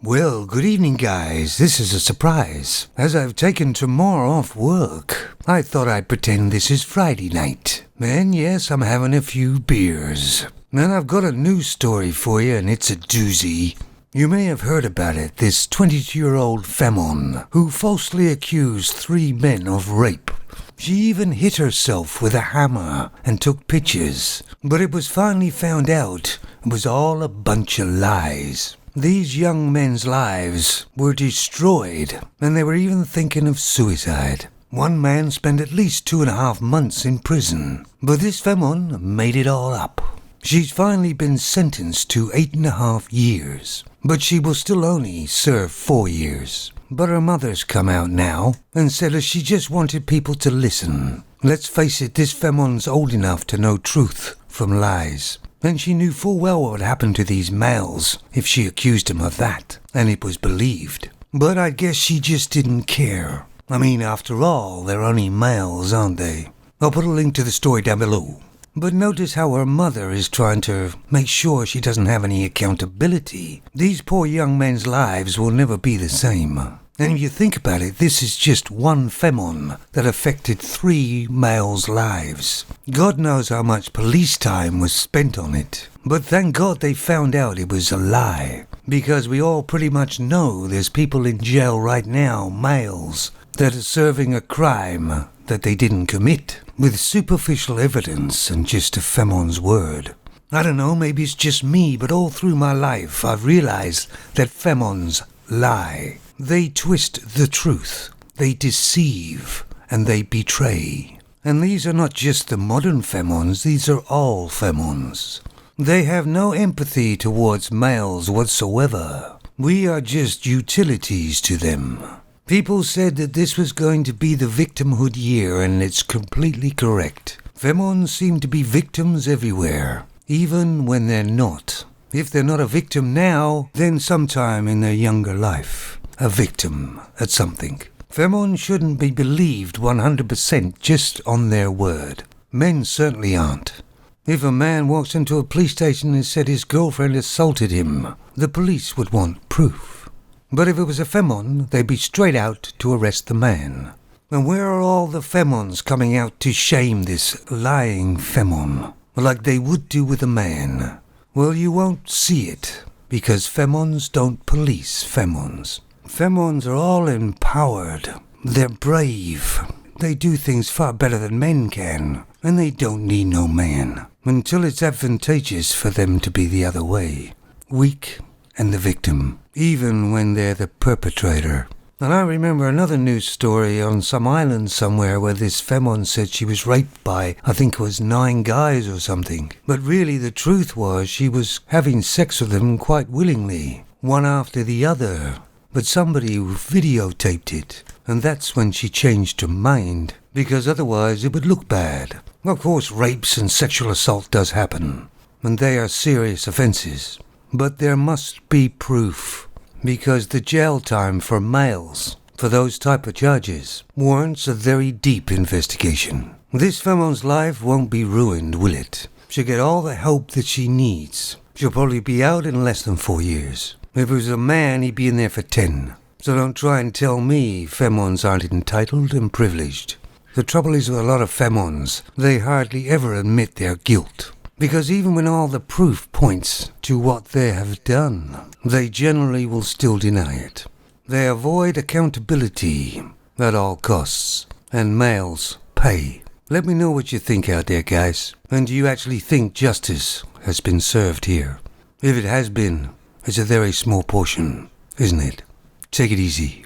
Well, good evening, guys. This is a surprise. As I've taken tomorrow off work, I thought I'd pretend this is Friday night. And yes, I'm having a few beers. And I've got a news story for you, and it's a doozy. You may have heard about it, this 22-year-old femme who falsely accused 3 men of rape. She even hit herself with a hammer and took pictures. But it was finally found out it was all a bunch of lies. These young men's lives were destroyed, and they were even thinking of suicide. One man spent at least 2.5 months in prison, but this femme made it all up. She's finally been sentenced to 8.5 years, but she will still only serve 4 years. But her mother's come out now and said that she just wanted people to listen. Let's face it, this femme's old enough to know truth from lies. And she knew full well what would happen to these males if she accused him of that, and it was believed. But I guess she just didn't care. I mean, after all, they're only males, aren't they? I'll put a link to the story down below. But notice how her mother is trying to make sure she doesn't have any accountability. These poor young men's lives will never be the same. And if you think about it, this is just one femme that affected 3 males' lives. God knows how much police time was spent on it. But thank God they found out it was a lie. Because we all pretty much know there's people in jail right now, males, that are serving a crime that they didn't commit, with superficial evidence and just a femme's word. I don't know, maybe it's just me, but all through my life I've realized that femmes lie. They twist the truth, they deceive, and they betray. And these are not just the modern femmes, these are all femmes. They have no empathy towards males whatsoever. We are just utilities to them. People said that this was going to be the victimhood year, and it's completely correct. Femmes seem to be victims everywhere, even when they're not. If they're not a victim now, then sometime in their younger life. A victim at something. Femmes shouldn't be believed 100% just on their word. Men certainly aren't. If a man walks into a police station and said his girlfriend assaulted him, the police would want proof. But if it was a femme, they'd be straight out to arrest the man. And where are all the femmes coming out to shame this lying femme, like they would do with a man? Well, you won't see it, because femmes don't police femmes. Femmes are all empowered. They're brave. They do things far better than men can, and they don't need no man, until it's advantageous for them to be the other way. Weak and the victim, even when they're the perpetrator. And I remember another news story on some island somewhere where this femme said she was raped by, I think it was 9 guys or something. But really the truth was she was having sex with them quite willingly, one after the other. But somebody videotaped it, and that's when she changed her mind, because otherwise it would look bad. Of course, rapes and sexual assault does happen, and they are serious offences. But there must be proof, because the jail time for males, for those type of charges, warrants a very deep investigation. This femme's life won't be ruined, will it? She'll get all the help that she needs. She'll probably be out in less than 4 years. If it was a man, he'd be in there for 10. So don't try and tell me femmes aren't entitled and privileged. The trouble is with a lot of femmes, they hardly ever admit their guilt. Because even when all the proof points to what they have done, they generally will still deny it. They avoid accountability at all costs, and males pay. Let me know what you think out there, guys. And do you actually think justice has been served here? If it has been, it's a very small portion, isn't it? Take it easy.